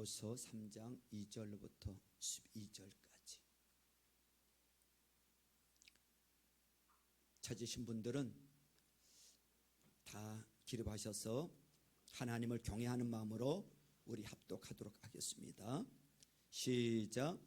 야고보서 3장 2절부터 12절까지 찾으신 분들은 다 기립하셔서 하나님을 경외하는 마음으로 우리 합독하도록 하겠습니다. 시작.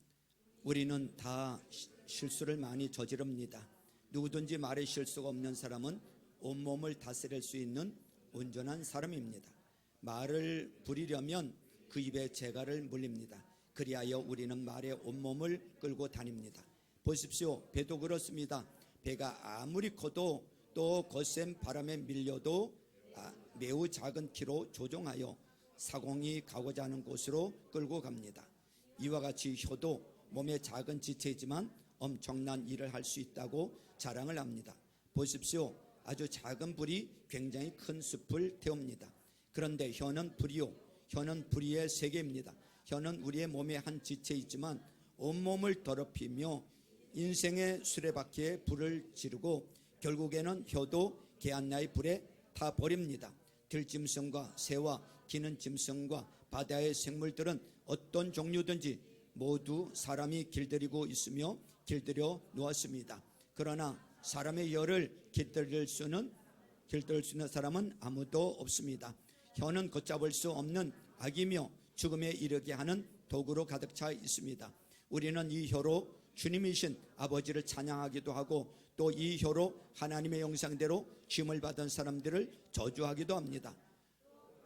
우리는 다 실수를 많이 저지릅니다. 누구든지 말에 실수가 없는 사람은 온몸을 다스릴 수 있는 온전한 사람입니다. 말을 부리려면 그 입에 재갈을 물립니다. 그리하여 우리는 말에 온몸을 끌고 다닙니다. 보십시오. 배도 그렇습니다. 배가 아무리 커도 또 거센 바람에 밀려도 매우 작은 키로 조종하여 사공이 가고자 하는 곳으로 끌고 갑니다. 이와 같이 혀도 몸의 작은 지체이지만 엄청난 일을 할 수 있다고 자랑을 합니다. 보십시오. 아주 작은 불이 굉장히 큰 숲을 태웁니다. 그런데 혀는 불의의 세계입니다. 혀는 우리의 몸의 한 지체이지만 온몸을 더럽히며 인생의 수레바퀴에 불을 지르고 결국에는 혀도 개안나의 불에 타버립니다. 들짐승과 새와 기는 짐승과 바다의 생물들은 어떤 종류든지 모두 사람이 길들이고 있으며 길들여 놓았습니다. 그러나 사람의 혀를 길들일 수 있는 사람은 아무도 없습니다. 혀는 걷잡을 수 없는 악이며 죽음에 이르게 하는 도구로 가득 차 있습니다. 우리는 이 혀로 주님이신 아버지를 찬양하기도 하고 또 이 혀로 하나님의 형상대로 지음을 받은 사람들을 저주하기도 합니다.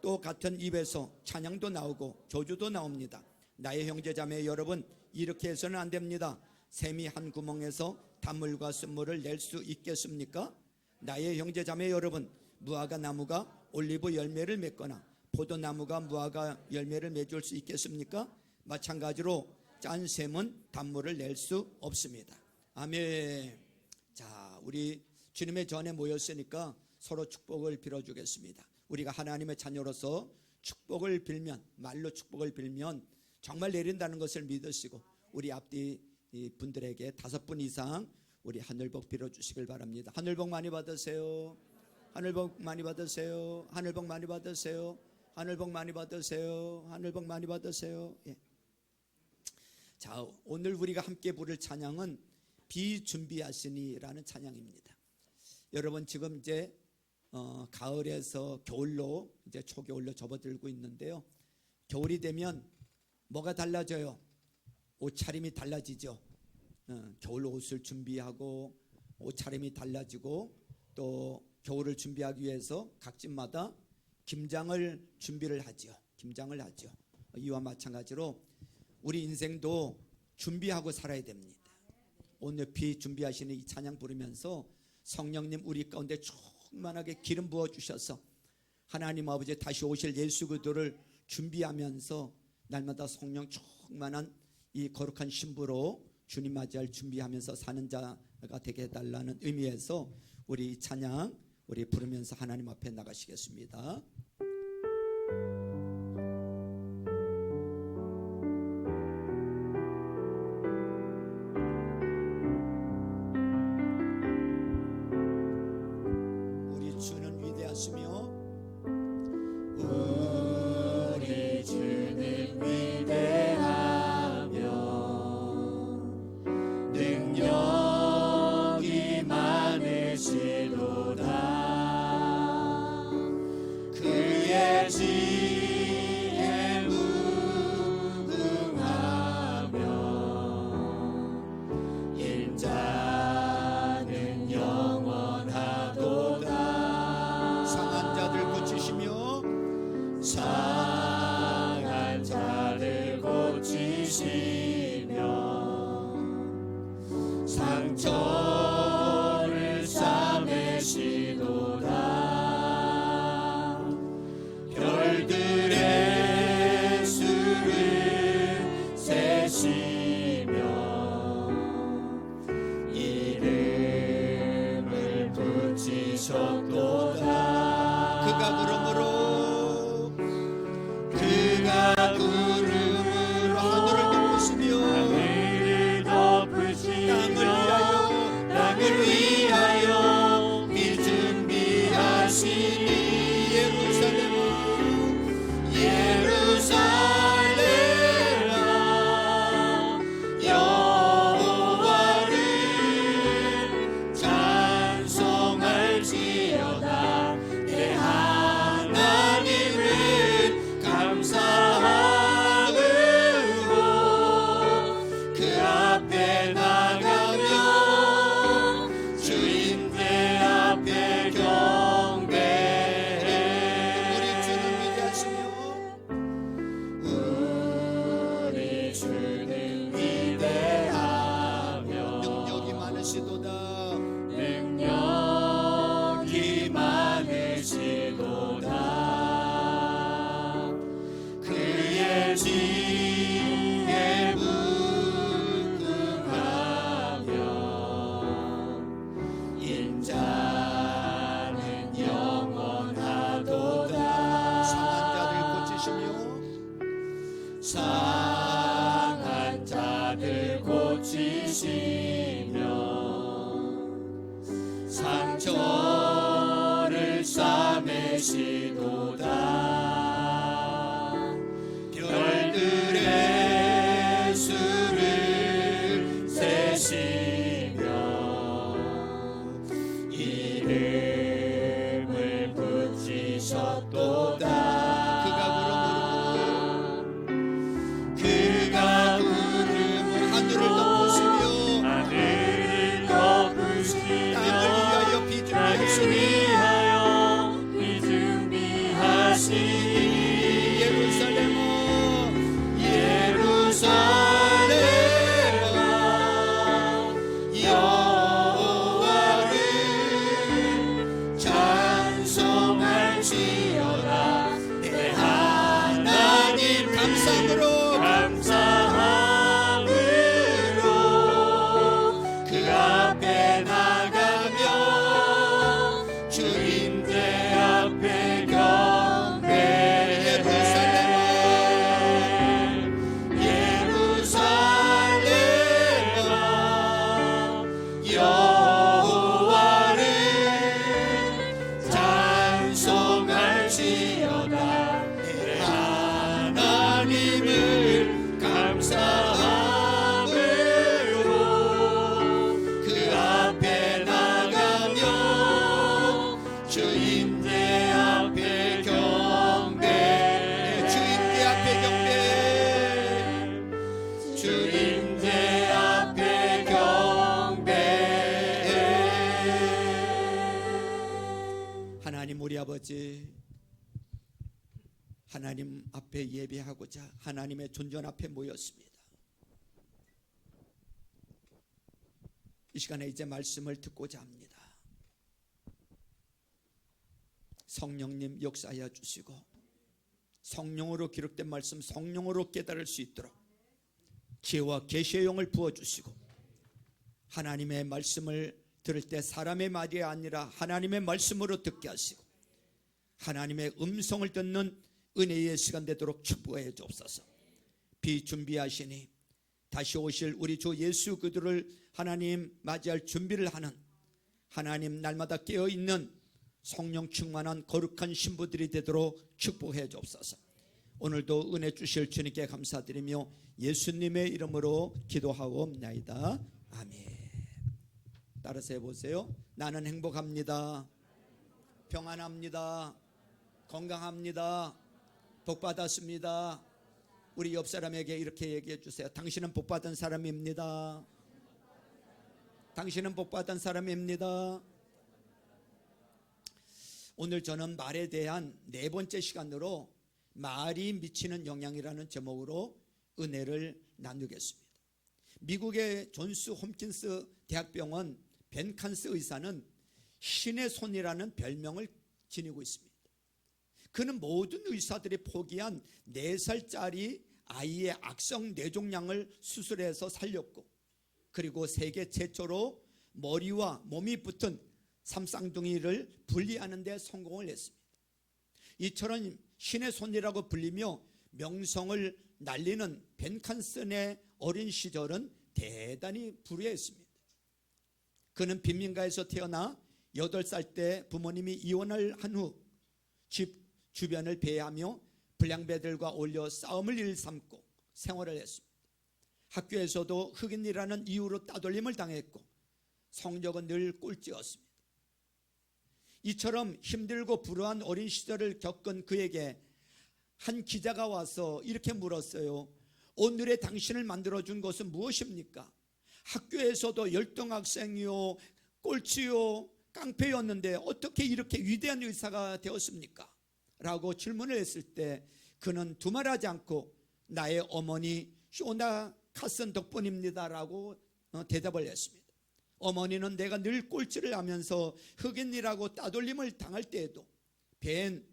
또 같은 입에서 찬양도 나오고 저주도 나옵니다. 나의 형제자매 여러분, 이렇게 해서는 안 됩니다. 샘이 한 구멍에서 단물과 쓴물을 낼 수 있겠습니까? 나의 형제자매 여러분, 무화과 나무가 올리브 열매를 맺거나 포도나무가 무화과 열매를 맺을 수 있겠습니까? 마찬가지로 짠 샘은 단물을 낼 수 없습니다. 아멘. 자, 우리 주님의 전에 모였으니까 서로 축복을 빌어주겠습니다. 우리가 하나님의 자녀로서 축복을 빌면, 말로 축복을 빌면 정말 내린다는 것을 믿으시고 우리 앞뒤 분들에게 5분 이상 우리 하늘복 빌어주시길 바랍니다. 하늘복 많이 받으세요. 하늘복 많이 받으세요. 하늘복 많이 받으세요. 하늘복 많이 받으세요. 하늘복 많이 받으세요. 예. 자, 오늘 우리가 함께 부를 찬양은 비준비하시니라는 찬양입니다. 여러분 지금 이제 가을에서 겨울로 이제 초겨울로 접어들고 있는데요. 겨울이 되면 뭐가 달라져요? 옷차림이 달라지죠. 겨울 옷을 준비하고 옷차림이 달라지고 또 겨울을 준비하기 위해서 각 집마다 김장을 준비를 하죠. 김장을 하죠. 이와 마찬가지로 우리 인생도 준비하고 살아야 됩니다. 오늘 비준비하시는 이 찬양 부르면서 성령님 우리 가운데 충만하게 기름 부어주셔서 하나님 아버지 다시 오실 예수 그리스도를 준비하면서 날마다 성령 충만한 이 거룩한 신부로 주님 맞이할 준비하면서 사는 자가 되게 해달라는 의미에서 우리 찬양 우리 부르면서 하나님 앞에 나가시겠습니다. 우리 주는 위대하시며 우리 주는 위대하며 능력이 많으시도다. 그의 지혜에 무궁하며 인자는 영원하도다. 상한 자들 고치시며 상한 자를 고치시며 상처를 싸매시도다. 별들의 수를 세시며 이름을 붙이셨도다. 그가 구름으로 하늘을 덮으시며 땅을 위하여 비준비하시니 예루살렘은 상처를 싸매시도다. 별들의 수를 세시며 이름을 붙이셨도다. 그가 구름을 하늘을 덮으시며 땅을 위하여 비준비하시니 예루살렘아 여호와를 찬송할지어다. 내 하나님 감사함으로 그 앞에 나가며 주인들 앞에 경배해. 예루살렘아 여호와를 찬송할지어다. 내 하나님을 감사함으로 그 앞에 나가며 주인들 앞에 경배해. 주인들 앞에 경배해. 주인들 앞에 경배해. 하나님 우리 아버지, 하나님 앞에 예배하고자 하나님의 존전 앞에 모였습니다. 이 시간에 이제 말씀을 듣고자 합니다. 성령님 역사하여 주시고 성령으로 기록된 말씀 성령으로 깨달을 수 있도록 지혜와 계시의 영을 부어주시고 하나님의 말씀을 들을 때 사람의 말이 아니라 하나님의 말씀으로 듣게 하시고 하나님의 음성을 듣는 은혜의 시간 되도록 축복해 주옵소서. 비준비하시니 다시 오실 우리 주 예수 그들을 하나님 맞이할 준비를 하는 하나님 날마다 깨어있는 성령 충만한 거룩한 신부들이 되도록 축복해 주옵소서. 오늘도 은혜 주실 주님께 감사드리며 예수님의 이름으로 기도하옵나이다. 아멘. 따라서 해보세요. 나는 행복합니다. 평안합니다. 건강합니다. 복받았습니다. 우리 옆 사람에게 이렇게 얘기해 주세요. 당신은 복받은 사람입니다. 당신은 복받은 사람입니다. 오늘 저는 말에 대한 네 번째 시간으로 말이 미치는 영향이라는 제목으로 은혜를 나누겠습니다. 미국의 존스 홈킨스 대학병원 벤 칸스 의사는 신의 손이라는 별명을 지니고 있습니다. 그는 모든 의사들이 포기한 4살짜리 아이의 악성 뇌종양을 수술해서 살렸고 그리고 세계 최초로 머리와 몸이 붙은 삼쌍둥이를 분리하는 데 성공을 했습니다. 이처럼 신의 손이라고 불리며 명성을 날리는 벤 칸슨의 어린 시절은 대단히 불우했습니다. 그는 빈민가에서 태어나 8살 때 부모님이 이혼을 한 후 집 주변을 배회하며 불량배들과 어울려 싸움을 일삼고 생활을 했습니다. 학교에서도 흑인이라는 이유로 따돌림을 당했고 성적은 늘 꼴찌였습니다. 이처럼 힘들고 불우한 어린 시절을 겪은 그에게 한 기자가 와서 이렇게 물었어요. 오늘의 당신을 만들어준 것은 무엇입니까? 학교에서도 열등학생이요, 꼴찌요, 깡패였는데 어떻게 이렇게 위대한 의사가 되었습니까? 라고 질문을 했을 때 그는 두말하지 않고 나의 어머니 쇼나 카슨 덕분입니다 라고 대답을 했습니다. 어머니는 내가 늘 꼴찌를 하면서 흑인이라고 따돌림을 당할 때에도 벤,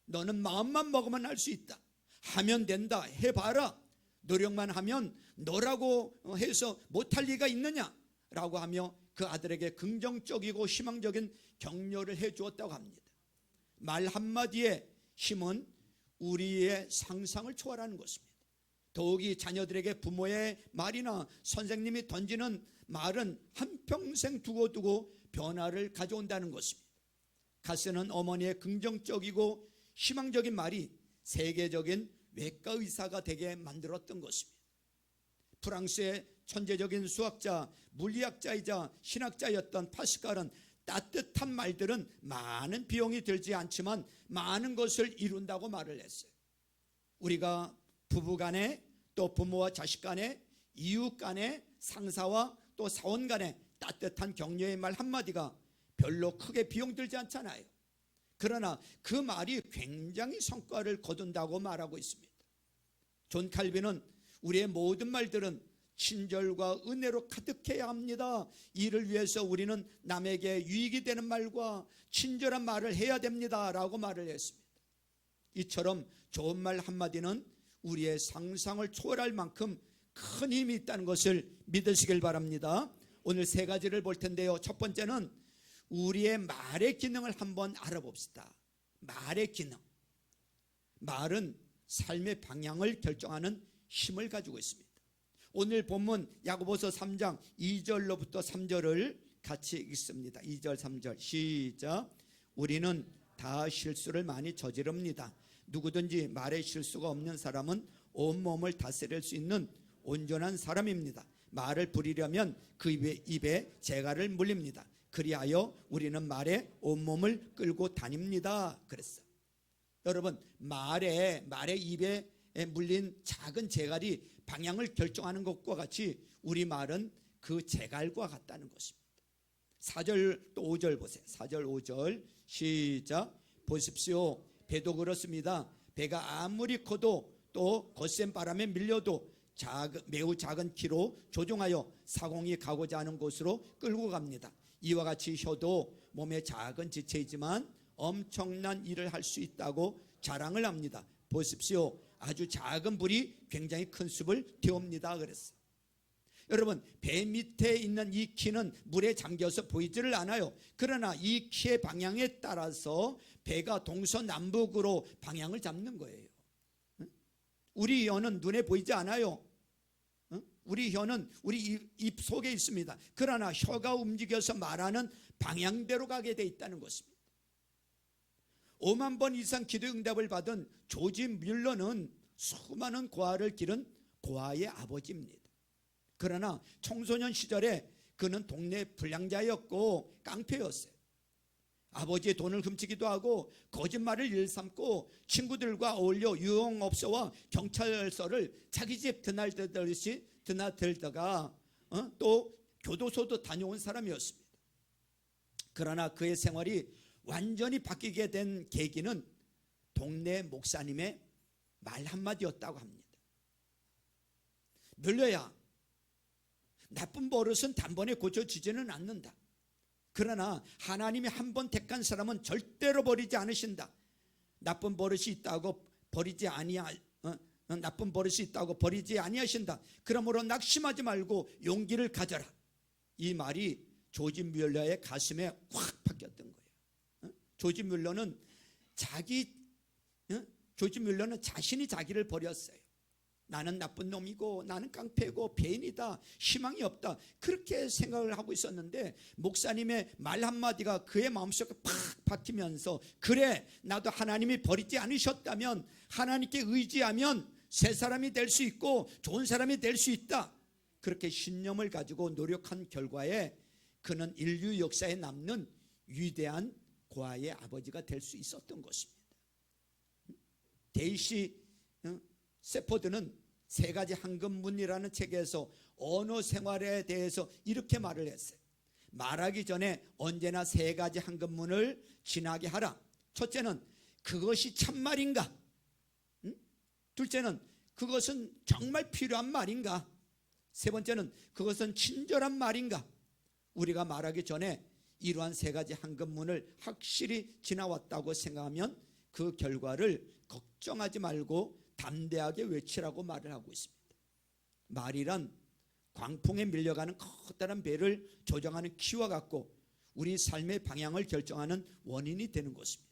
너는 마음만 먹으면 할 수 있다. 하면 된다. 해봐라. 노력만 하면 너라고 해서 못할 리가 있느냐? 라고 하며 그 아들에게 긍정적이고 희망적인 격려를 해주었다고 합니다. 말 한마디에 힘은 우리의 상상을 초월하는 것입니다. 더욱이 자녀들에게 부모의 말이나 선생님이 던지는 말은 한평생 두고두고 변화를 가져온다는 것입니다. 가스는 어머니의 긍정적이고 희망적인 말이 세계적인 외과 의사가 되게 만들었던 것입니다. 프랑스의 천재적인 수학자, 물리학자이자 신학자였던 파스칼은 따뜻한 말들은 많은 비용이 들지 않지만 많은 것을 이룬다고 말을 했어요. 우리가 부부 간에, 또 부모와 자식 간에, 이웃 간에, 상사와 또 사원 간에 따뜻한 격려의 말 한마디가 별로 크게 비용 들지 않잖아요. 그러나 그 말이 굉장히 성과를 거둔다고 말하고 있습니다. 존 칼빈은 우리의 모든 말들은 친절과 은혜로 가득해야 합니다. 이를 위해서 우리는 남에게 유익이 되는 말과 친절한 말을 해야 됩니다 라고 말을 했습니다. 이처럼 좋은 말 한마디는 우리의 상상을 초월할 만큼 큰 힘이 있다는 것을 믿으시길 바랍니다. 오늘 세 가지를 볼 텐데요. 첫 번째는 우리의 말의 기능을 한번 알아봅시다. 말의 기능. 말은 삶의 방향을 결정하는 힘을 가지고 있습니다. 오늘 본문 야고보서 3장 2절로부터 3절을 같이 읽습니다. 2절 3절 시작. 우리는 다 실수를 많이 저지릅니다. 누구든지 말에 실수가 없는 사람은 온몸을 다스릴 수 있는 온전한 사람입니다. 말을 부리려면 그 입에 재갈을 물립니다. 그리하여 우리는 말에 온몸을 끌고 다닙니다. 그랬어요. 여러분, 말에 입에 물린 작은 재갈이 방향을 결정하는 것과 같이 우리 말은 그 재갈과 같다는 것입니다. 4절 또 5절 보세요. 4절 5절 시작. 보십시오. 배도 그렇습니다. 배가 아무리 커도 또 거센 바람에 밀려도 매우 작은 키로 조종하여 사공이 가고자 하는 곳으로 끌고 갑니다. 이와 같이 혀도 몸의 작은 지체이지만 엄청난 일을 할 수 있다고 자랑을 합니다. 보십시오. 아주 작은 불이 굉장히 큰 숲을 태웁니다. 그랬어요. 여러분, 배 밑에 있는 이 키는 물에 잠겨서 보이지를 않아요. 그러나 이 키의 방향에 따라서 배가 동서남북으로 방향을 잡는 거예요. 우리 혀는 눈에 보이지 않아요. 우리 혀는 우리 입 속에 있습니다. 그러나 혀가 움직여서 말하는 방향대로 가게 돼 있다는 것입니다. 5만 번 이상 기도 응답을 받은 조지 뮬러는 수많은 고아를 기른 고아의 아버지입니다. 그러나 청소년 시절에 그는 동네 불량자였고 깡패였어요. 아버지의 돈을 훔치기도 하고 거짓말을 일삼고 친구들과 어울려 유흥업소와 경찰서를 자기 집 드나들다가 또 교도소도 다녀온 사람이었습니다. 그러나 그의 생활이 완전히 바뀌게 된 계기는 동네 목사님의 말 한마디였다고 합니다. 뮬러야, 나쁜 버릇은 단번에 고쳐지지는 않는다. 그러나 하나님이 한 번 택한 사람은 절대로 버리지 않으신다. 나쁜 버릇이 있다고 버리지 아니하신다. 그러므로 낙심하지 말고 용기를 가져라. 이 말이 조지 뮬러의 가슴에 확 박혔던 거예요. 조지 뮬러는 자신이 자기를 버렸어요. 나는 나쁜 놈이고 나는 깡패고 배인이다, 희망이 없다, 그렇게 생각을 하고 있었는데 목사님의 말 한마디가 그의 마음속에 팍 박히면서, 그래, 나도 하나님이 버리지 않으셨다면, 하나님께 의지하면 새 사람이 될 수 있고 좋은 사람이 될 수 있다, 그렇게 신념을 가지고 노력한 결과에 그는 인류 역사에 남는 위대한 고아의 아버지가 될 수 있었던 것입니다. 데이시 세포드는 세 가지 황금문이라는 책에서 언어 생활에 대해서 이렇게 말을 했어요. 말하기 전에 언제나 세 가지 황금문을 지나게 하라. 첫째는 그것이 참말인가? 둘째는 그것은 정말 필요한 말인가? 세 번째는 그것은 친절한 말인가? 우리가 말하기 전에 이러한 세 가지 황금문을 확실히 지나왔다고 생각하면 그 결과를 걱정하지 말고 담대하게 외치라고 말을 하고 있습니다. 말이란 광풍에 밀려가는 커다란 배를 조정하는 키와 같고 우리 삶의 방향을 결정하는 원인이 되는 것입니다.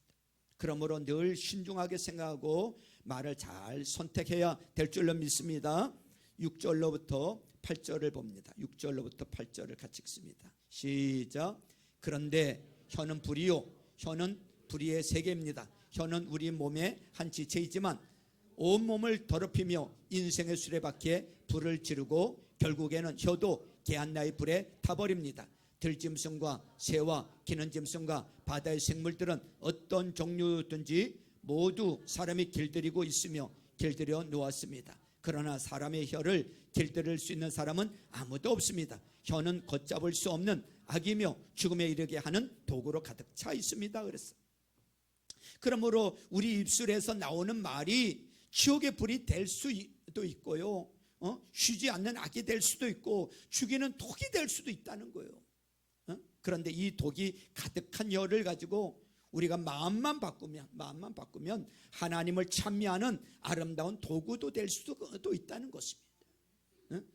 그러므로 늘 신중하게 생각하고 말을 잘 선택해야 될 줄로 믿습니다. 6절로부터 8절을 봅니다. 6절로부터 8절을 같이 읽습니다. 시작. 그런데 혀는 불이요, 혀는 불의의 세계입니다. 혀는 우리 몸의 한 지체이지만 온몸을 더럽히며 인생의 수레바퀴에 불을 지르고 결국에는 혀도 개한나의 불에 타버립니다. 들짐승과 새와 기는 짐승과 바다의 생물들은 어떤 종류든지 모두 사람이 길들이고 있으며 길들여 놓았습니다. 그러나 사람의 혀를 길들일 수 있는 사람은 아무도 없습니다. 혀는 걷잡을 수 없는 악이며 죽음에 이르게 하는 도구로 가득 차 있습니다. 그랬어요. 그러므로 우리 입술에서 나오는 말이 지옥의 불이 될 수도 있고요, 쉬지 않는 악이 될 수도 있고 죽이는 독이 될 수도 있다는 거예요. 그런데 이 독이 가득한 혀를 가지고 우리가 마음만 바꾸면 하나님을 찬미하는 아름다운 도구도 될 수도 있다는 것입니다.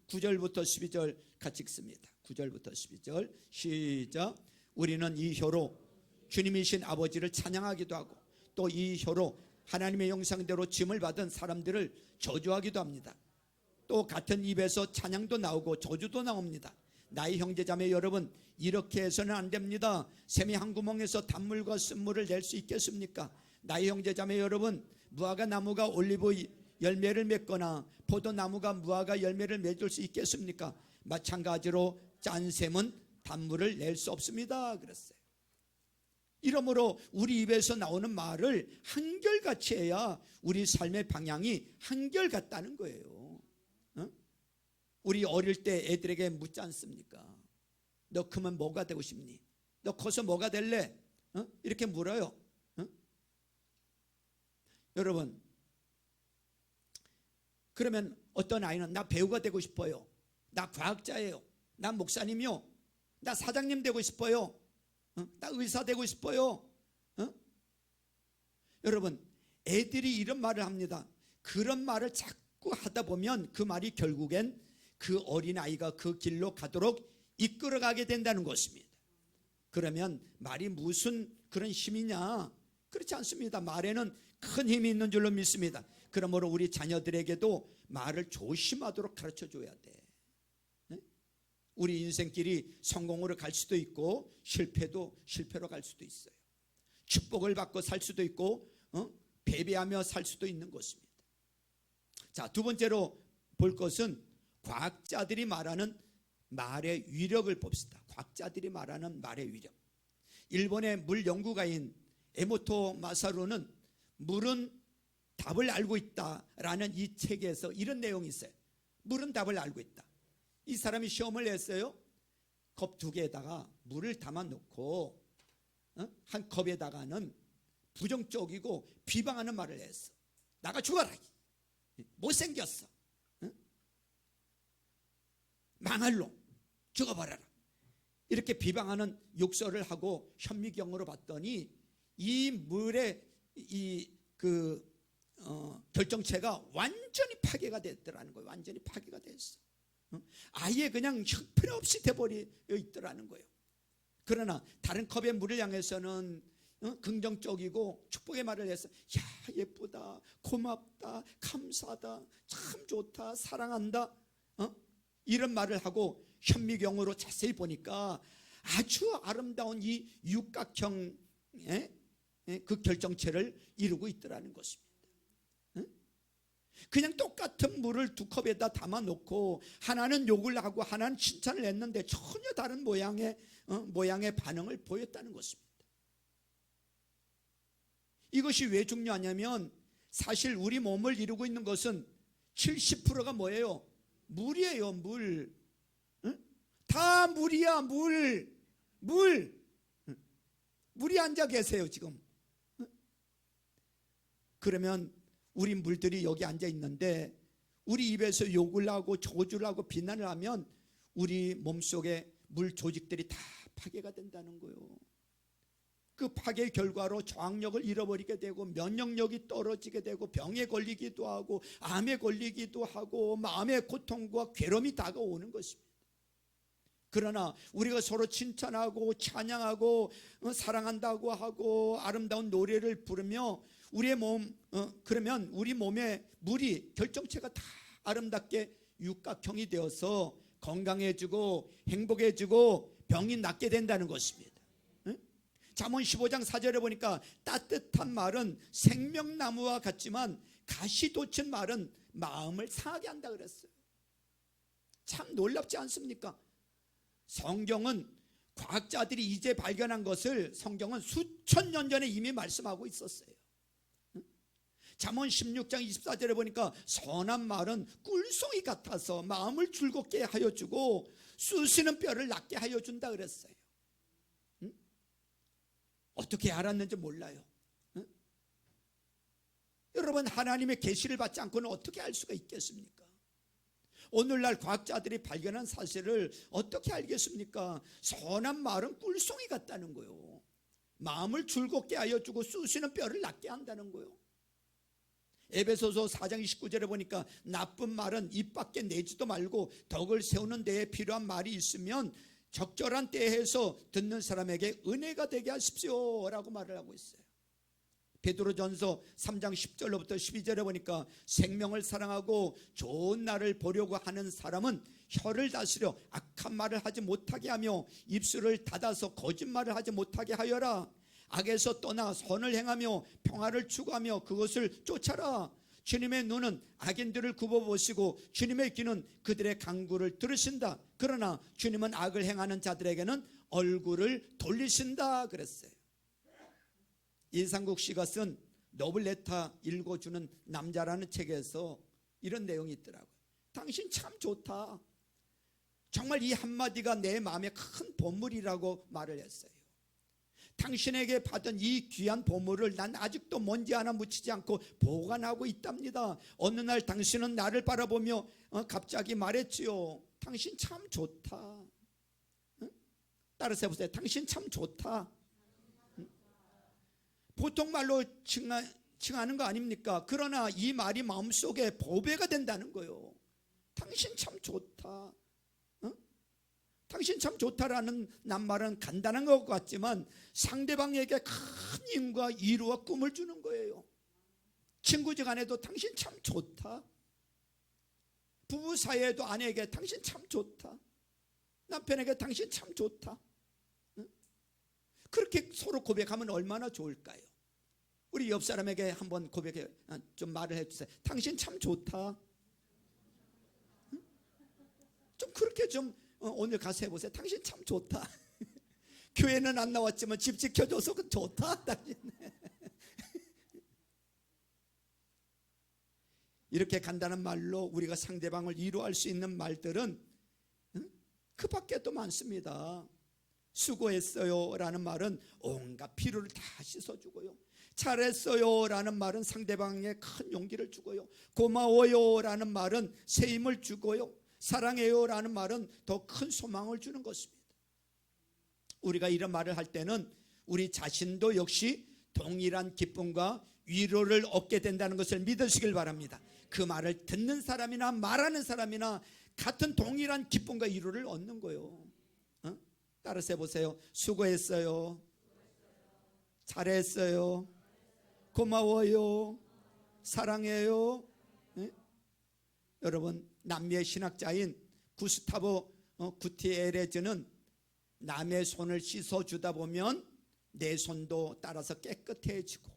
9절부터 12절 같이 읽습니다. 9절부터 12절 시작. 우리는 이 혀로 주님이신 아버지를 찬양하기도 하고 또 이 혀로 하나님의 형상대로 지음을 받은 사람들을 저주하기도 합니다. 또 같은 입에서 찬양도 나오고 저주도 나옵니다. 나의 형제자매 여러분, 이렇게 해서는 안 됩니다. 샘이 한 구멍에서 단물과 쓴물을 낼 수 있겠습니까? 나의 형제자매 여러분, 무화과 나무가 올리브 열매를 맺거나 포도나무가 무화과 열매를 맺을 수 있겠습니까? 마찬가지로 짠 샘은 단물을 낼 수 없습니다. 그랬어요. 이러므로 우리 입에서 나오는 말을 한결같이 해야 우리 삶의 방향이 한결같다는 거예요. 우리 어릴 때 애들에게 묻지 않습니까? 너 크면 뭐가 되고 싶니? 너 커서 뭐가 될래? 이렇게 물어요. 여러분, 그러면 어떤 아이는 나 배우가 되고 싶어요, 나 과학자예요, 나 목사님이요, 나 사장님 되고 싶어요, 나 의사 되고 싶어요. 여러분, 애들이 이런 말을 합니다. 그런 말을 자꾸 하다 보면 그 말이 결국엔 그 어린아이가 그 길로 가도록 이끌어가게 된다는 것입니다. 그러면 말이 무슨 그런 힘이냐? 그렇지 않습니다. 말에는 큰 힘이 있는 줄로 믿습니다. 그러므로 우리 자녀들에게도 말을 조심하도록 가르쳐줘야 돼. 우리 인생길이 성공으로 갈 수도 있고 실패로 갈 수도 있어요. 축복을 받고 살 수도 있고 배배하며 살 수도 있는 것입니다. 자, 두 번째로 볼 것은 과학자들이 말하는 말의 위력을 봅시다. 과학자들이 말하는 말의 위력. 일본의 물 연구가인 에모토 마사루는 물은 답을 알고 있다라는 이 책에서 이런 내용이 있어요. 물은 답을 알고 있다. 이 사람이 시험을 냈어요. 컵 두 개에다가 물을 담아 놓고 한 컵에다가는 부정적이고 비방하는 말을 했어. 나가 죽어라, 못생겼어, 망할 놈, 죽어버려라, 이렇게 비방하는 욕설을 하고 현미경으로 봤더니 이 물의 결정체가 완전히 파괴가 됐더라는 거예요. 완전히 파괴가 됐어. 아예 그냥 형편없이 돼버려 있더라는 거예요. 그러나 다른 컵의 물을 향해서는 긍정적이고 축복의 말을 해서 야, 예쁘다, 고맙다, 감사하다, 참 좋다, 사랑한다, 이런 말을 하고 현미경으로 자세히 보니까 아주 아름다운 이 육각형의 그 결정체를 이루고 있더라는 것입니다. 그냥 똑같은 물을 두 컵에다 담아 놓고 하나는 욕을 하고 하나는 칭찬을 했는데 전혀 다른 모양의 반응을 보였다는 것입니다. 이것이 왜 중요하냐면 사실 우리 몸을 이루고 있는 것은 70%가 뭐예요? 물이에요. 물. 다 물이야. 물이 앉아 계세요 지금. 그러면 우리 물들이 여기 앉아 있는데 우리 입에서 욕을 하고 저주를 하고 비난을 하면 우리 몸속에 물 조직들이 다 파괴가 된다는 거예요. 그 파괴의 결과로 저항력을 잃어버리게 되고 면역력이 떨어지게 되고 병에 걸리기도 하고 암에 걸리기도 하고 마음의 고통과 괴로움이 다가오는 것입니다. 그러나 우리가 서로 칭찬하고 찬양하고 사랑한다고 하고 아름다운 노래를 부르며 우리의 몸 그러면 우리 몸의 물이 결정체가 다 아름답게 육각형이 되어서 건강해지고 행복해지고 병이 낫게 된다는 것입니다. 잠언 15장 4절에 보니까 따뜻한 말은 생명나무와 같지만 가시 돋친 말은 마음을 상하게 한다 그랬어요. 참 놀랍지 않습니까? 성경은 과학자들이 이제 발견한 것을 성경은 수천 년 전에 이미 말씀하고 있었어요. 잠언 16장 24절에 보니까 선한 말은 꿀송이 같아서 마음을 즐겁게 하여 주고 쑤시는 뼈를 낫게 하여 준다 그랬어요. 어떻게 알았는지 몰라요. 여러분, 하나님의 계시를 받지 않고는 어떻게 알 수가 있겠습니까? 오늘날 과학자들이 발견한 사실을 어떻게 알겠습니까? 선한 말은 꿀송이 같다는 거예요. 마음을 즐겁게 하여 주고 쑤시는 뼈를 낫게 한다는 거예요. 에베소서 4장 29절에 보니까 나쁜 말은 입 밖에 내지도 말고 덕을 세우는 데에 필요한 말이 있으면 적절한 때에 해서 듣는 사람에게 은혜가 되게 하십시오 라고 말을 하고 있어요. 베드로전서 3장 10절로부터 12절에 보니까 생명을 사랑하고 좋은 날을 보려고 하는 사람은 혀를 다스려 악한 말을 하지 못하게 하며 입술을 닫아서 거짓말을 하지 못하게 하여라. 악에서 떠나 선을 행하며 평화를 추구하며 그것을 쫓아라. 주님의 눈은 악인들을 굽어보시고 주님의 귀는 그들의 간구를 들으신다. 그러나 주님은 악을 행하는 자들에게는 얼굴을 돌리신다 그랬어요. 이상국 씨가 쓴 러블레터 읽어주는 남자라는 책에서 이런 내용이 있더라고요. 당신 참 좋다. 정말 이 한마디가 내 마음에 큰 보물이라고 말을 했어요. 당신에게 받은 이 귀한 보물을 난 아직도 먼지 하나 묻히지 않고 보관하고 있답니다. 어느 날 당신은 나를 바라보며 갑자기 말했지요. 당신 참 좋다. 따라서 해보세요. 당신 참 좋다. 보통 말로 칭하는 거 아닙니까? 그러나 이 말이 마음속에 보배가 된다는 거예요. 당신 참 좋다. 당신 참 좋다라는 낱말은 간단한 것 같지만 상대방에게 큰 힘과 위로와 꿈을 주는 거예요. 친구지간에도 당신 참 좋다. 부부 사이에도 아내에게 당신 참 좋다. 남편에게 당신 참 좋다. 그렇게 서로 고백하면 얼마나 좋을까요? 우리 옆 사람에게 한번 고백해 좀 말을 해주세요. 당신 참 좋다. 좀 그렇게 좀 오늘 가서 해보세요. 당신 참 좋다. 교회는 안 나왔지만 집 지켜줘서 좋다. 당신. 이렇게 간단한 말로 우리가 상대방을 위로할 수 있는 말들은 그 밖에 또 많습니다. 수고했어요 라는 말은 온갖 피로를 다 씻어주고요. 잘했어요 라는 말은 상대방에 큰 용기를 주고요. 고마워요 라는 말은 새 힘을 주고요. 사랑해요 라는 말은 더 큰 소망을 주는 것입니다. 우리가 이런 말을 할 때는 우리 자신도 역시 동일한 기쁨과 위로를 얻게 된다는 것을 믿으시길 바랍니다. 그 말을 듣는 사람이나 말하는 사람이나 같은 동일한 기쁨과 위로를 얻는 거예요. 따라서 해보세요. 수고했어요. 잘했어요. 고마워요. 사랑해요. 네? 여러분, 남미의 신학자인 구스타보 구티에레즈는 남의 손을 씻어주다 보면 내 손도 따라서 깨끗해지고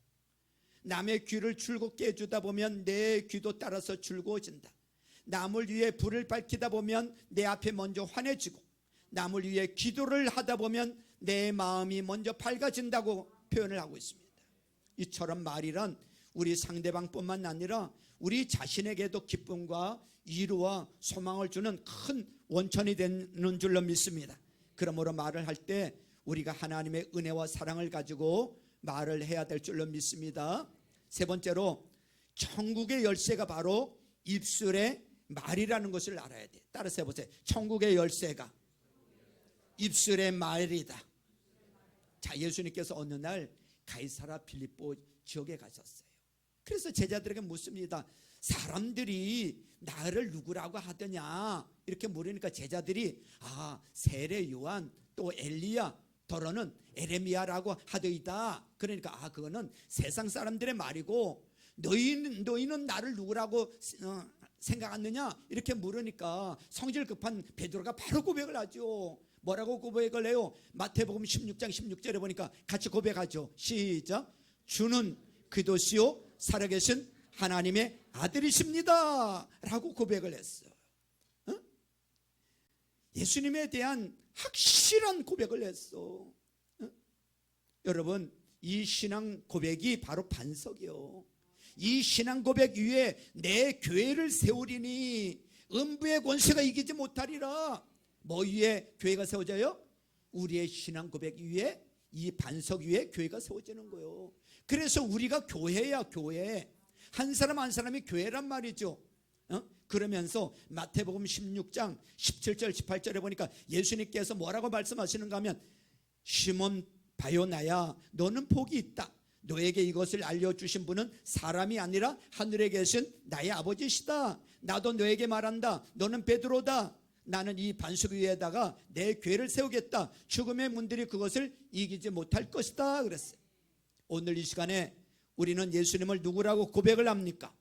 남의 귀를 즐겁게 해주다 보면 내 귀도 따라서 즐거워진다. 남을 위해 불을 밝히다 보면 내 앞에 먼저 환해지고 남을 위해 기도를 하다 보면 내 마음이 먼저 밝아진다고 표현을 하고 있습니다. 이처럼 말이란 우리 상대방뿐만 아니라 우리 자신에게도 기쁨과 위로와 소망을 주는 큰 원천이 되는 줄로 믿습니다. 그러므로 말을 할 때 우리가 하나님의 은혜와 사랑을 가지고 말을 해야 될 줄로 믿습니다. 세 번째로 천국의 열쇠가 바로 입술의 말이라는 것을 알아야 돼요. 따라서 해보세요. 천국의 열쇠가 입술의 말이다. 자, 예수님께서 어느 날 가이사라 빌립보 지역에 가셨어요. 그래서 제자들에게 묻습니다. 사람들이 나를 누구라고 하더냐 이렇게 물으니까 제자들이 세례 요한 또 엘리야 더러는 에레미야라고 하더이다. 그러니까 그거는 세상 사람들의 말이고 너희는 나를 누구라고 생각하느냐 이렇게 물으니까 성질 급한 베드로가 바로 고백을 하죠. 뭐라고 고백을 해요? 마태복음 16장 16절에 보니까 같이 고백하죠. 시작. 주는 그리스도시요 살아계신 하나님의 아들이십니다 라고 고백을 했어요. 예수님에 대한 확실한 고백을 했어. 여러분, 이 신앙 고백이 바로 반석이요. 이 신앙 고백 위에 내 교회를 세우리니 음부의 권세가 이기지 못하리라. 뭐 위에 교회가 세워져요? 우리의 신앙 고백 위에, 이 반석 위에 교회가 세워지는 거예요. 그래서 우리가 교회야, 교회. 한 사람 한 사람이 교회란 말이죠. 그러면서 마태복음 16장 17절 18절에 보니까 예수님께서 뭐라고 말씀하시는가 하면, 시몬 바요나야 너는 복이 있다. 너에게 이것을 알려주신 분은 사람이 아니라 하늘에 계신 나의 아버지시다. 나도 너에게 말한다. 너는 베드로다. 나는 이 반석 위에다가 내 교회를 세우겠다. 죽음의 문들이 그것을 이기지 못할 것이다 그랬어요. 오늘 이 시간에 우리는 예수님을 누구라고 고백을 합니까?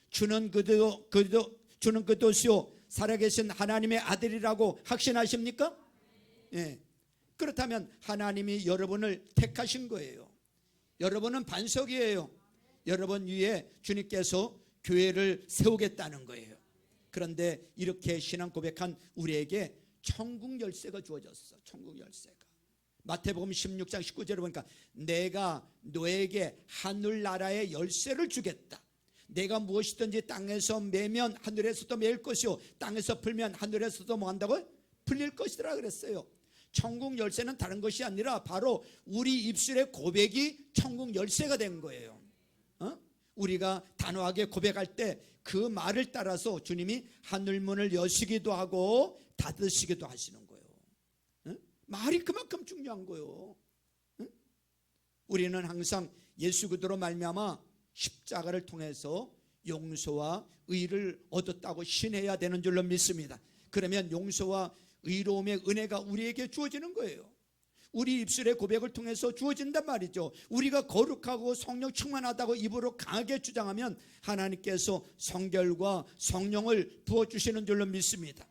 주는 그리스도시요 살아계신 하나님의 아들이라고 확신하십니까? 예. 그렇다면 하나님이 여러분을 택하신 거예요. 여러분은 반석이에요. 여러분 위에 주님께서 교회를 세우겠다는 거예요. 그런데 이렇게 신앙 고백한 우리에게 천국 열쇠가 주어졌어. 천국 열쇠가. 마태복음 16장 19절에 보니까 내가 너에게 하늘나라의 열쇠를 주겠다. 내가 무엇이든지 땅에서 매면 하늘에서도 매일 것이요 땅에서 풀면 하늘에서도 뭐 한다고요? 풀릴 것이라 그랬어요. 천국 열쇠는 다른 것이 아니라 바로 우리 입술의 고백이 천국 열쇠가 된 거예요. 우리가 단호하게 고백할 때 그 말을 따라서 주님이 하늘문을 여시기도 하고 닫으시기도 하시는 거예요. 말이 그만큼 중요한 거예요. 우리는 항상 예수 그리스도로 말미암아 십자가를 통해서 용서와 의를 얻었다고 신해야 되는 줄로 믿습니다. 그러면 용서와 의로움의 은혜가 우리에게 주어지는 거예요. 우리 입술의 고백을 통해서 주어진단 말이죠. 우리가 거룩하고 성령 충만하다고 입으로 강하게 주장하면 하나님께서 성결과 성령을 부어주시는 줄로 믿습니다.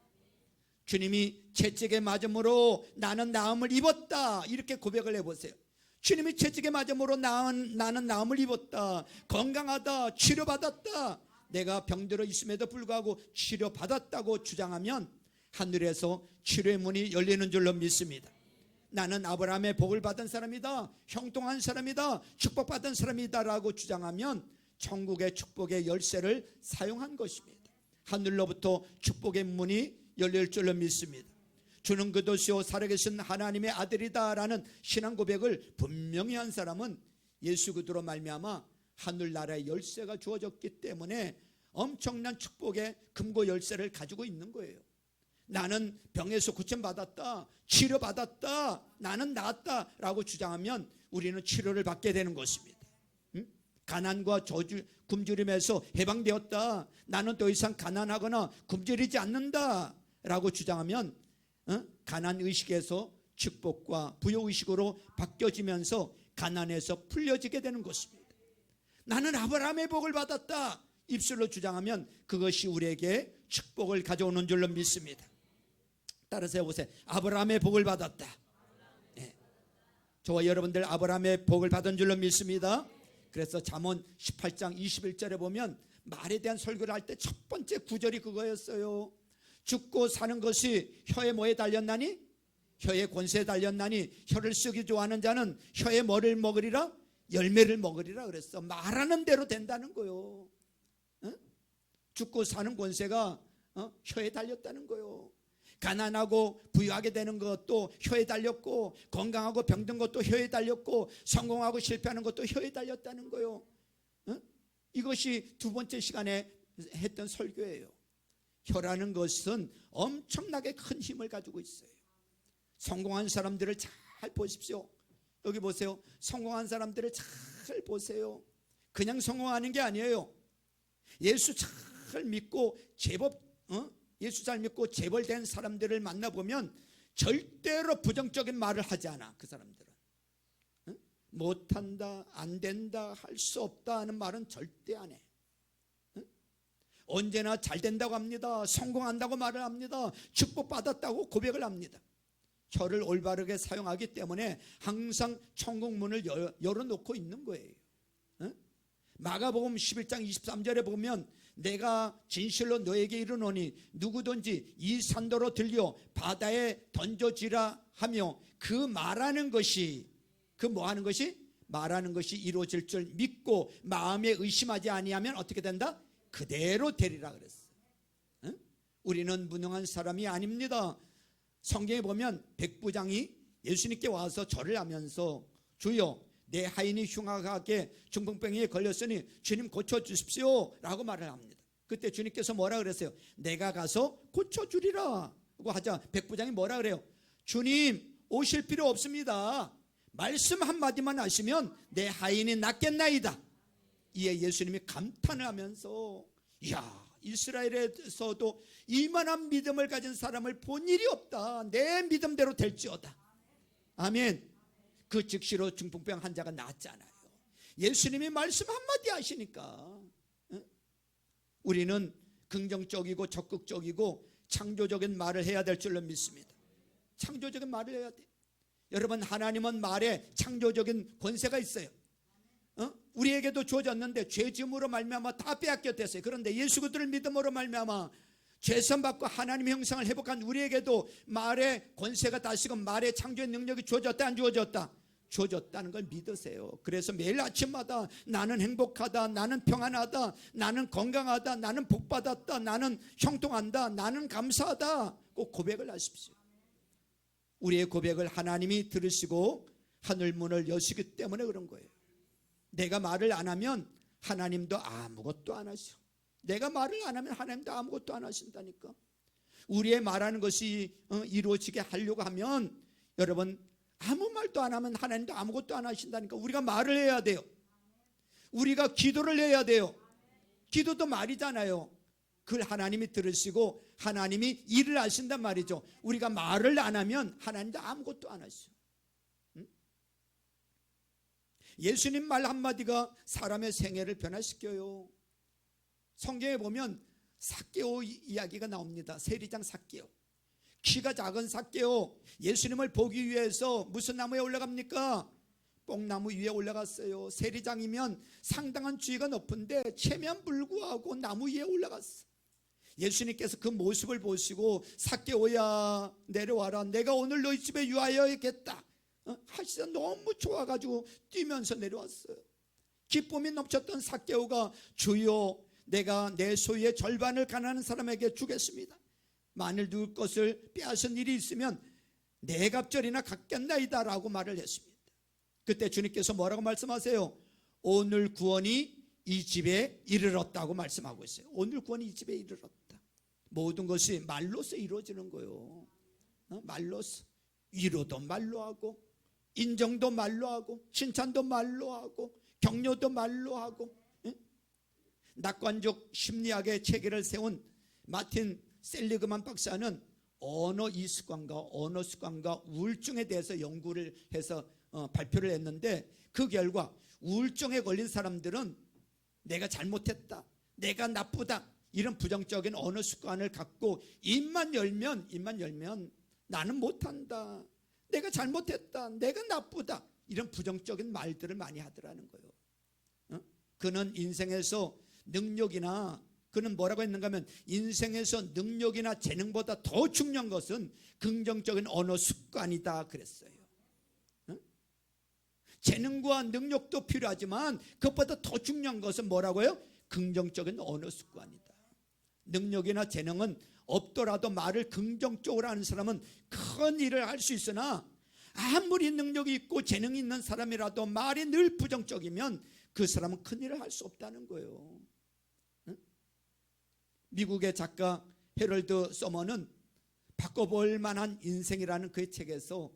주님이 채찍에 맞음으로 나는 나음을 입었다 이렇게 고백을 해보세요. 주님이 채찍에 맞음으로 나는 나음을 입었다. 건강하다. 치료받았다. 내가 병들어 있음에도 불구하고 치료받았다고 주장하면 하늘에서 치료의 문이 열리는 줄로 믿습니다. 나는 아브라함의 복을 받은 사람이다. 형통한 사람이다. 축복받은 사람이다 라고 주장하면 천국의 축복의 열쇠를 사용한 것입니다. 하늘로부터 축복의 문이 열릴 줄로 믿습니다. 주는 그리스도시요 살아계신 하나님의 아들이다 라는 신앙 고백을 분명히 한 사람은 예수 그리스도로 말미암아 하늘나라의 열쇠가 주어졌기 때문에 엄청난 축복의 금고 열쇠를 가지고 있는 거예요. 나는 병에서 고침받았다, 치료받았다, 나는 나았다 라고 주장하면 우리는 치료를 받게 되는 것입니다. 가난과 저주, 굶주림에서 해방되었다, 나는 더 이상 가난하거나 굶주리지 않는다 라고 주장하면 가난의식에서 축복과 부여의식으로 바뀌어지면서 가난에서 풀려지게 되는 것입니다. 나는 아브라함의 복을 받았다 입술로 주장하면 그것이 우리에게 축복을 가져오는 줄로 믿습니다. 따라서 해보세요. 아브라함의 복을 받았다. 네. 저와 여러분들 아브라함의 복을 받은 줄로 믿습니다. 그래서 잠언 18장 21절에 보면 말에 대한 설교를 할 때 첫 번째 구절이 그거였어요. 죽고 사는 것이 혀에 뭐에 달렸나니? 혀의 권세에 달렸나니 혀를 쓰기 좋아하는 자는 혀의 뭐를 먹으리라? 열매를 먹으리라 그랬어. 말하는 대로 된다는 거요. 죽고 사는 권세가 혀에 달렸다는 거요. 가난하고 부유하게 되는 것도 혀에 달렸고, 건강하고 병든 것도 혀에 달렸고, 성공하고 실패하는 것도 혀에 달렸다는 거요. 이것이 두 번째 시간에 했던 설교예요. 혀라는 것은 엄청나게 큰 힘을 가지고 있어요. 성공한 사람들을 잘 보십시오. 여기 보세요. 성공한 사람들을 잘 보세요. 그냥 성공하는 게 아니에요. 예수 잘 믿고 예수 잘 믿고 재벌된 사람들을 만나보면 절대로 부정적인 말을 하지 않아. 그 사람들은 못한다, 안 된다, 할 수 없다 하는 말은 절대 안 해. 언제나 잘 된다고 합니다. 성공한다고 말을 합니다. 축복받았다고 고백을 합니다. 혀를 올바르게 사용하기 때문에 항상 천국 문을 열어놓고 있는 거예요. 마가복음 11장 23절에 보면 내가 진실로 너에게 이르노니 누구든지 이 산도로 들려 바다에 던져지라 하며 그 말하는 것이 말하는 것이 이루어질 줄 믿고 마음에 의심하지 아니하면 어떻게 된다? 그대로 되리라 그랬어요. 우리는 무능한 사람이 아닙니다. 성경에 보면 백부장이 예수님께 와서 절을 하면서 주여 내 하인이 흉악하게 중풍병에 걸렸으니 주님 고쳐주십시오 라고 말을 합니다. 그때 주님께서 뭐라 그랬어요? 내가 가서 고쳐주리라 고 하자 백부장이 뭐라 그래요? 주님 오실 필요 없습니다. 말씀 한마디만 하시면 내 하인이 낫겠나이다. 이에 예수님이 감탄을 하면서 이야 이스라엘에서도 이만한 믿음을 가진 사람을 본 일이 없다. 내 믿음대로 될지어다. 아멘. 그 즉시로 중풍병 환자가 낫잖아요. 예수님이 말씀 한마디 하시니까 우리는 긍정적이고 적극적이고 창조적인 말을 해야 될 줄로 믿습니다. 창조적인 말을 해야 돼요. 여러분 하나님은 말에 창조적인 권세가 있어요. 우리에게도 주어졌는데 죄짐으로 말미암아 다 빼앗겼댔어요. 그런데 예수 그리스도를 믿음으로 말미암아 죄선 받고 하나님의 형상을 회복한 우리에게도 말의 권세가 다시금 말의 창조의 능력이 주어졌다 안 주어졌다? 주어졌다는 걸 믿으세요. 그래서 매일 아침마다 나는 행복하다, 나는 평안하다, 나는 건강하다, 나는 복받았다, 나는 형통한다, 나는 감사하다 꼭 고백을 하십시오. 우리의 고백을 하나님이 들으시고 하늘문을 여시기 때문에 그런 거예요. 내가 말을 안 하면 하나님도 아무것도 안 하셔. 내가 말을 안 하면 하나님도 아무것도 안 하신다니까. 우리의 말하는 것이 이루어지게 하려고 하면 여러분 아무 말도 안 하면 하나님도 아무것도 안 하신다니까. 우리가 말을 해야 돼요. 우리가 기도를 해야 돼요. 기도도 말이잖아요. 그걸 하나님이 들으시고 하나님이 일을 하신단 말이죠. 우리가 말을 안 하면 하나님도 아무것도 안 하셔. 예수님 말 한마디가 사람의 생애를 변화시켜요. 성경에 보면 삭개오 이야기가 나옵니다. 세리장 삭개오. 키가 작은 삭개오 예수님을 보기 위해서 무슨 나무에 올라갑니까? 뽕나무 위에 올라갔어요. 세리장이면 상당한 지위가 높은데 체면 불구하고 나무 위에 올라갔어. 예수님께서 그 모습을 보시고 삭개오야 내려와라. 내가 오늘 너희 집에 유하여야겠다 하시다 너무 좋아가지고 뛰면서 내려왔어요. 기쁨이 넘쳤던 삭개오가 주여 내가 내 소유의 절반을 가난한 사람에게 주겠습니다. 만일 누울 것을 빼앗은 일이 있으면 네 갑절이나 갚겠나이다 라고 말을 했습니다. 그때 주님께서 뭐라고 말씀하세요? 오늘 구원이 이 집에 이르렀다고 말씀하고 있어요. 오늘 구원이 이 집에 이르렀다. 모든 것이 말로서 이루어지는 거예요. 말로서. 위로도 말로 하고 인정도 말로 하고 칭찬도 말로 하고 격려도 말로 하고. 낙관적 심리학의 체계를 세운 마틴 셀리그만 박사는 언어 이습관과 언어 습관과 우울증에 대해서 연구를 해서 발표를 했는데 그 결과 우울증에 걸린 사람들은 내가 잘못했다, 내가 나쁘다 이런 부정적인 언어 습관을 갖고 입만 열면 나는 못한다, 내가 잘못했다, 내가 나쁘다 이런 부정적인 말들을 많이 하더라는 거예요. 그는 인생에서 능력이나 그는 뭐라고 했는가 하면 인생에서 능력이나 재능보다 더 중요한 것은 긍정적인 언어 습관이다 그랬어요. 재능과 능력도 필요하지만 그것보다 더 중요한 것은 뭐라고요? 긍정적인 언어 습관이다. 능력이나 재능은 없더라도 말을 긍정적으로 하는 사람은 큰 일을 할 수 있으나 아무리 능력이 있고 재능이 있는 사람이라도 말이 늘 부정적이면 그 사람은 큰 일을 할 수 없다는 거예요. 미국의 작가 헤럴드 서머는 바꿔볼 만한 인생이라는 그의 책에서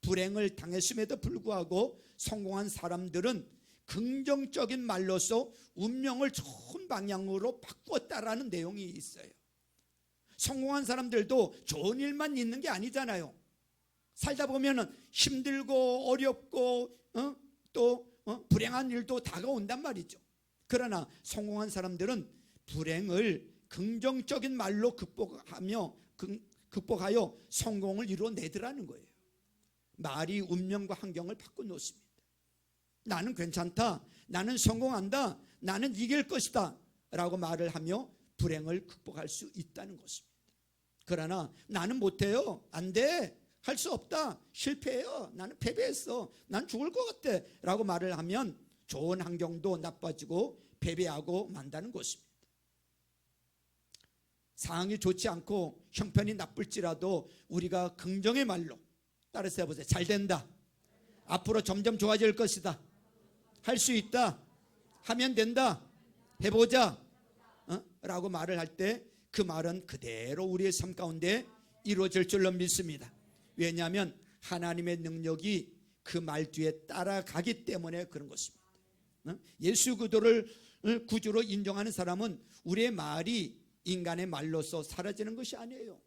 불행을 당했음에도 불구하고 성공한 사람들은 긍정적인 말로서 운명을 좋은 방향으로 바꿨다라는 내용이 있어요. 성공한 사람들도 좋은 일만 있는 게 아니잖아요. 살다 보면은 힘들고 어렵고 또 불행한 일도 다가온단 말이죠. 그러나 성공한 사람들은 불행을 긍정적인 말로 극복하여 성공을 이루어내더라는 거예요. 말이 운명과 환경을 바꿔놓습니다. 나는 괜찮다, 나는 성공한다, 나는 이길 것이다 라고 말을 하며 불행을 극복할 수 있다는 것입니다. 그러나 나는 못해요, 안 돼, 할 수 없다, 실패해요, 나는 패배했어, 난 죽을 것 같아 라고 말을 하면 좋은 환경도 나빠지고 패배하고 만다는 것입니다. 상황이 좋지 않고 형편이 나쁠지라도 우리가 긍정의 말로 따라서 해보세요. 잘 된다, 앞으로 점점 좋아질 것이다, 할 수 있다, 하면 된다, 해보자 라고 말을 할 때 그 말은 그대로 우리의 삶 가운데 이루어질 줄로 믿습니다. 왜냐하면 하나님의 능력이 그 말 뒤에 따라가기 때문에 그런 것입니다. 예수 그리스도를 구주로 인정하는 사람은 우리의 말이 인간의 말로서 사라지는 것이 아니에요.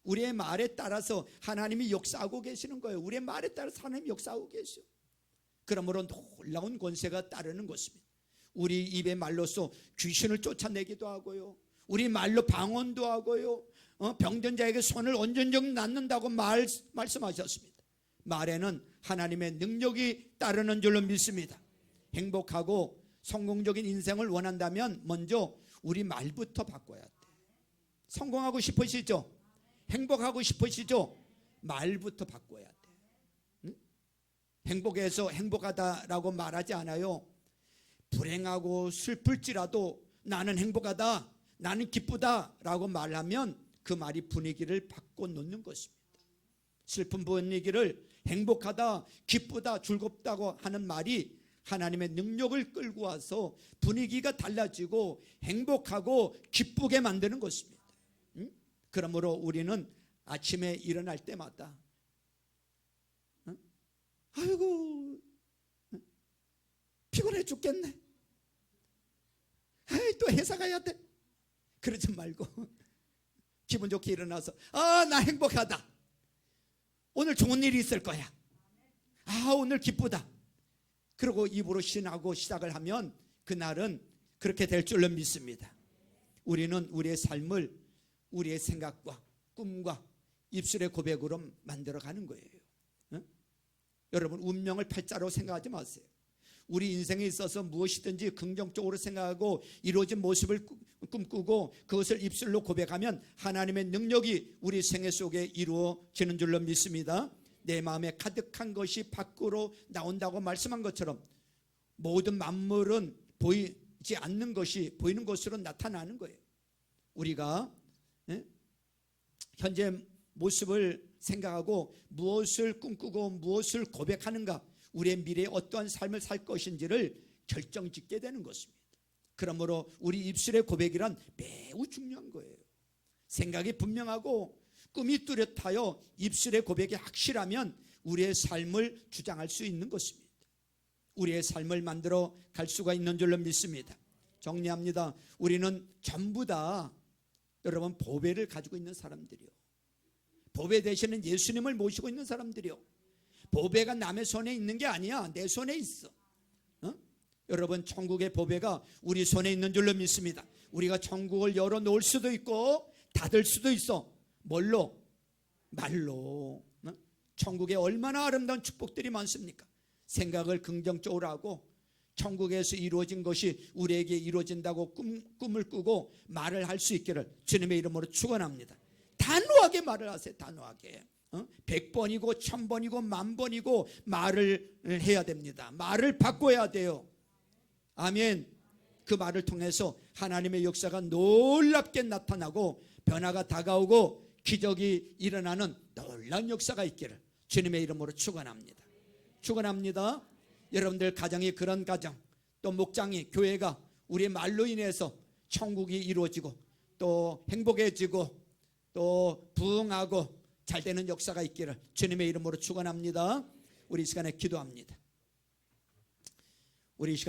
우리의 말에 따라서 하나님이 역사하고 계시는 거예요. 우리의 말에 따라서 하나님이 역사하고 계셔. 그러므로 놀라운 권세가 따르는 것입니다. 우리 입의 말로서 귀신을 쫓아내기도 하고요, 우리 말로 방언도 하고요, 병든 자에게 손을 온전히 낫는다고 말씀하셨습니다. 말에는 하나님의 능력이 따르는 줄로 믿습니다. 행복하고 성공적인 인생을 원한다면 먼저 우리 말부터 바꿔야 돼. 성공하고 싶으시죠? 행복하고 싶으시죠? 말부터 바꿔야 돼. 응? 행복해서 행복하다라고 말하지 않아요. 불행하고 슬플지라도 나는 행복하다, 나는 기쁘다라고 말하면 그 말이 분위기를 바꿔놓는 것입니다. 슬픈 분위기를 행복하다, 기쁘다, 즐겁다고 하는 말이 하나님의 능력을 끌고 와서 분위기가 달라지고 행복하고 기쁘게 만드는 것입니다. 그러므로 우리는 아침에 일어날 때마다 아이고 피곤해 죽겠네, 아이 또 회사 가야 돼, 그러지 말고 기분 좋게 일어나서 나 행복하다, 오늘 좋은 일이 있을 거야, 오늘 기쁘다, 그리고 입으로 신하고 시작을 하면 그날은 그렇게 될 줄로 믿습니다. 우리는 우리의 삶을 우리의 생각과 꿈과 입술의 고백으로 만들어가는 거예요. 여러분, 운명을 팔자로 생각하지 마세요. 우리 인생에 있어서 무엇이든지 긍정적으로 생각하고 이루어진 모습을 꿈꾸고 그것을 입술로 고백하면 하나님의 능력이 우리 생애 속에 이루어지는 줄로 믿습니다. 내 마음에 가득한 것이 밖으로 나온다고 말씀한 것처럼 모든 만물은 보이지 않는 것이 보이는 것으로 나타나는 거예요. 우리가 현재 모습을 생각하고 무엇을 꿈꾸고 무엇을 고백하는가, 우리의 미래에 어떠한 삶을 살 것인지를 결정짓게 되는 것입니다. 그러므로 우리 입술의 고백이란 매우 중요한 거예요. 생각이 분명하고 꿈이 뚜렷하여 입술의 고백이 확실하면 우리의 삶을 주장할 수 있는 것입니다. 우리의 삶을 만들어 갈 수가 있는 줄로 믿습니다. 정리합니다. 우리는 전부 다 여러분 보배를 가지고 있는 사람들이요, 보배 되시는 예수님을 모시고 있는 사람들이요, 보배가 남의 손에 있는 게 아니야, 내 손에 있어. 여러분, 천국의 보배가 우리 손에 있는 줄로 믿습니다. 우리가 천국을 열어놓을 수도 있고 닫을 수도 있어. 뭘로? 말로. 천국에 얼마나 아름다운 축복들이 많습니까? 생각을 긍정적으로 하고 천국에서 이루어진 것이 우리에게 이루어진다고 꿈을 꾸고 말을 할 수 있기를 주님의 이름으로 축원합니다. 단호하게 말을 하세요. 단호하게. 100번이고 1000번이고 10,000번이고 말을 해야 됩니다. 말을 바꿔야 돼요. 아멘. 그 말을 통해서 하나님의 역사가 놀랍게 나타나고 변화가 다가오고 기적이 일어나는 놀라운 역사가 있기를 주님의 이름으로 축원합니다. 축원합니다. 여러분들 가정이 그런 가정, 또 목장이, 교회가 우리의 말로 인해서 천국이 이루어지고 또 행복해지고 또 부흥하고 잘 되는 역사가 있기를 주님의 이름으로 축원합니다. 우리 이 시간에 기도합니다. 우리 이 시간